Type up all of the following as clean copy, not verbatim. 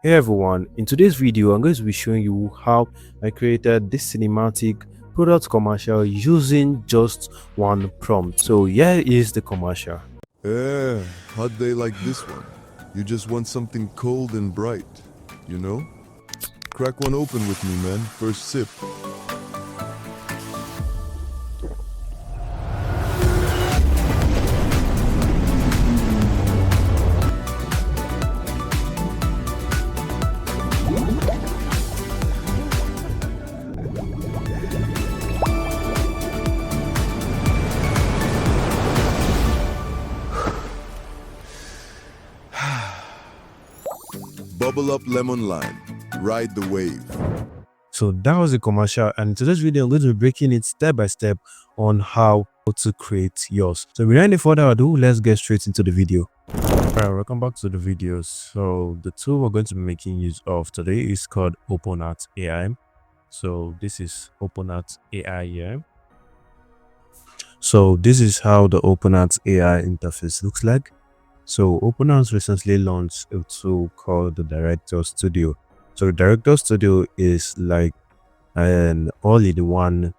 Hey everyone, in today's video I'm going to be showing you how I created this cinematic product commercial using just one prompt. So here is the commercial. Hot day like this one. You just want something cold and bright, you know? Crack one open with me, man. First sip. Bubble up lemon lime. Ride the wave. So that was the commercial, and in today's video I'm going to be breaking it step by step on how to create yours. So without any further ado, let's get straight into the video. Alright, welcome back to the video. So the tool we're going to be making use of today is called OpenArt AI. So this is OpenArt AI here. So this is how the OpenArt AI interface looks like. So OpenArt recently launched a tool called the Director Studio. So the Director Studio is like an all-in-one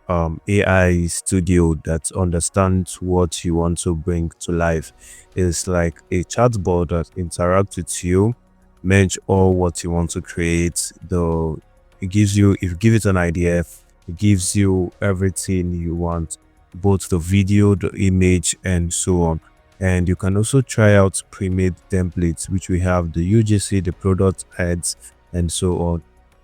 AI studio that understands what you want to bring to life. It's like a chatbot that interacts with you, manage all what you want to create. It gives you, if you give it an idea, it gives you everything you want, both the video, the image, and so on. And you can also try out pre-made templates, which we have the UGC, the product ads, and so on.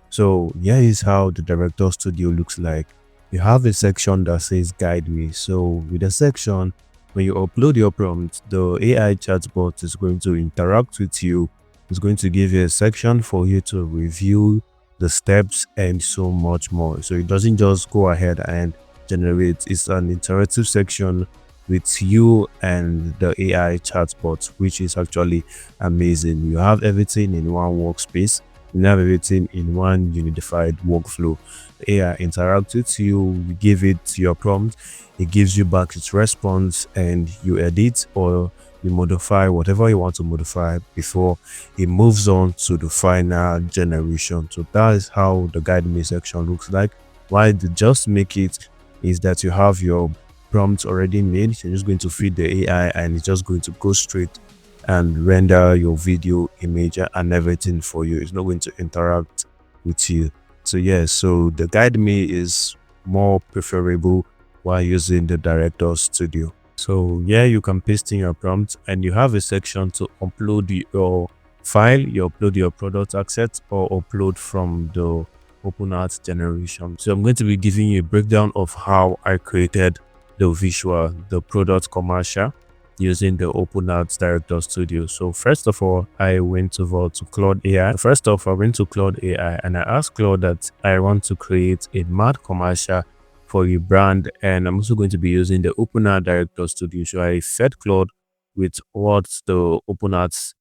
So here is how the Director Studio looks like. You have a section that says guide me. So with the section, when you upload your prompt, the AI chatbot is going to interact with you. It's going to give you a section for you to review the steps and so much more. So it doesn't just go ahead and generate. It's an interactive section with you and the AI chatbot, which is actually amazing. You have everything in one workspace. You have everything in one unified workflow. The AI interacts with you, you give it your prompt, it gives you back its response, and you edit or you modify whatever you want to modify before it moves on to the final generation. So that is how the guide me section looks like. Why they just make it is that you have your prompt already made. You're just going to feed the AI and it's just going to go straight and render your video, image, and everything for you. It's not going to interact with you. So yeah, so the guide me is more preferable while using the Director Studio. So yeah, you can paste in your prompt and you have a section to upload your file, you upload your product assets, or upload from the OpenArt generation. So I'm going to be giving you a breakdown of how I created the visual, the product commercial using the OpenArt Director Studio. So first of all, I went over to Claude AI. First off, I went to Claude AI and I asked Claude that I want to create a mad commercial for a brand, and I'm also going to be using the OpenArt Director Studio. So I fed Claude with what the OpenArt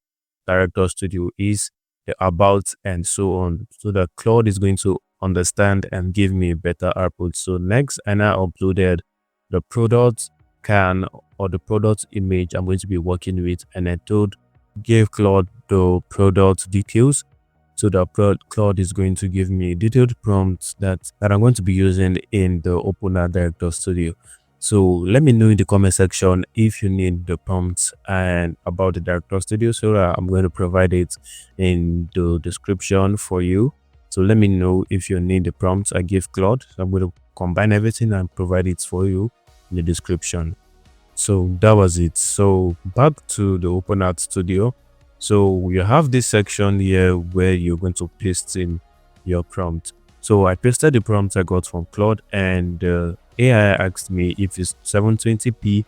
Director Studio is, the about, and so on, so that Claude is going to understand and give me a better output. So next, and I uploaded the product can or the product image I'm going to be working with, and I gave Claude the product details. So the Claude is going to give me detailed prompts that I'm going to be using in the OpenArt Director Studio. So let me know in the comment section if you need the prompts and about the Director Studio. So I'm going to provide it in the description for you. So let me know if you need the prompts I give Claude. So I'm going to combine everything and provide it for you in the description. So that was it. So back to the OpenArt Studio. So you have this section here where you're going to paste in your prompt. So I pasted the prompt I got from Claude, and AI asked me if it's 720p,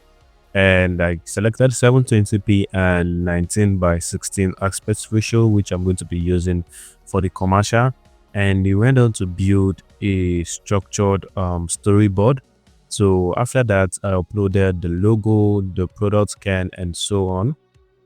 and I selected 720p and 19:16 aspect ratio, which I'm going to be using for the commercial. And he went on to build a structured storyboard. So after that, I uploaded the logo, the product scan, and so on.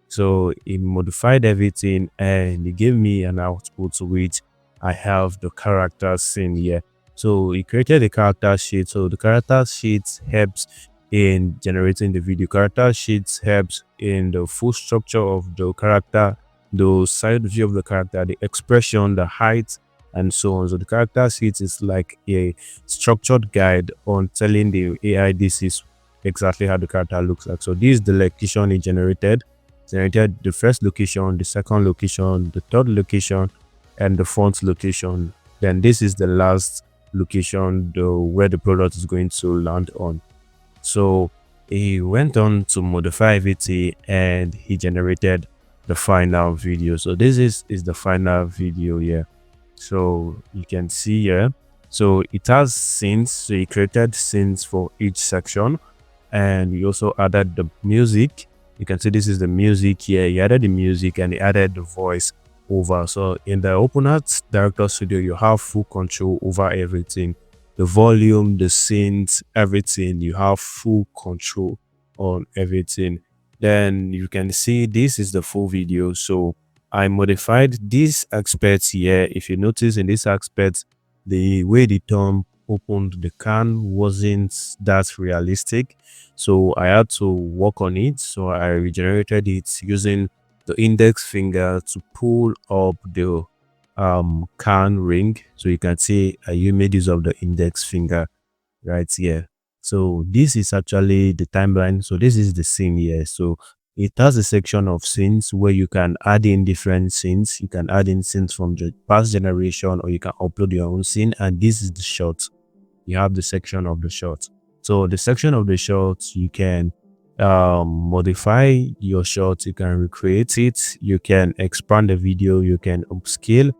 So he modified everything and he gave me an output to which I have the characters in here. So he created a character sheet. So the character sheet helps in generating the video. Character sheets helps in the full structure of the character the side view of the character, the expression, the height, and so on. So the character sheet is like a structured guide on telling the AI this is exactly how the character looks like. So this is the location it generated the first location, the second location, the third location, and the fourth location. Then this is the last location, where the product is going to land on. So he went on to modify everything and he generated the final video. So this is the final video here. So you can see here. So it has scenes. So he created scenes for each section, and he also added the music. You can see this is the music here. He added the music and he added the voice over. So in the OpenArt Director Studio, you have full control over everything, the volume, the scenes, everything. You have full control on everything. Then you can see this is the full video. So I modified this aspect here. If you notice in this aspect, the way the thumb opened the can wasn't that realistic. So I had to work on it. So I regenerated it using the index finger to pull up the can ring. So you can see you made use of the index finger right here. So this is actually the timeline. So this is the scene here. So it has a section of scenes where you can add in different scenes. You can add in scenes from the past generation, or you can upload your own scene. And this is the shot. You have the section of the shot. So the section of the shot, you can modify your shot, you can recreate it, you can expand the video, you can upscale,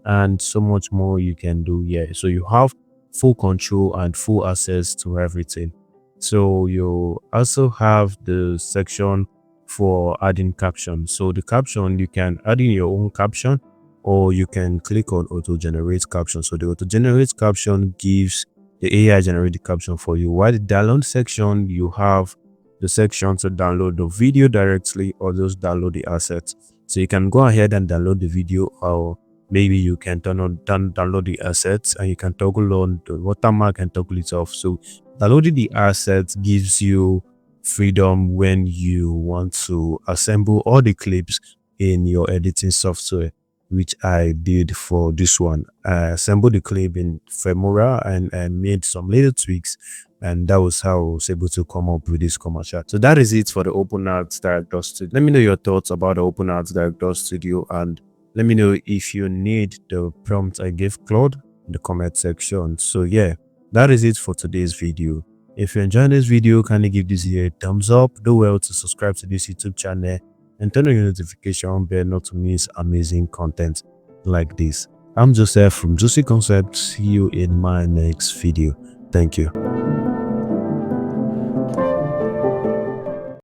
and so much more you can do here. So you have full control and full access to everything. So you also have the section for adding caption. So the caption, you can add in your own caption, or you can click on auto generate caption. So the auto generate caption gives the AI generate the caption for you. While the download section, you have the section to download the video directly, or just download the assets. So you can go ahead and download the video, or maybe you can download the assets, and you can toggle on the watermark and toggle it off. So downloading the assets gives you freedom when you want to assemble all the clips in your editing software, which I did for this one. I assembled the clip in Filmora and made some little tweaks, and that was how I was able to come up with this commercial. So that is it for the OpenArt Director Studio. Let me know your thoughts about the OpenArt Director Studio, and let me know if you need the prompt I gave Claude in the comment section. So yeah, that is it for today's video. If you enjoyed this video, kindly give this video a thumbs up. Do well to subscribe to this YouTube channel and turn on your notification bell not to miss amazing content like this. I'm Joseph from Juicy Concepts. See you in my next video. Thank you.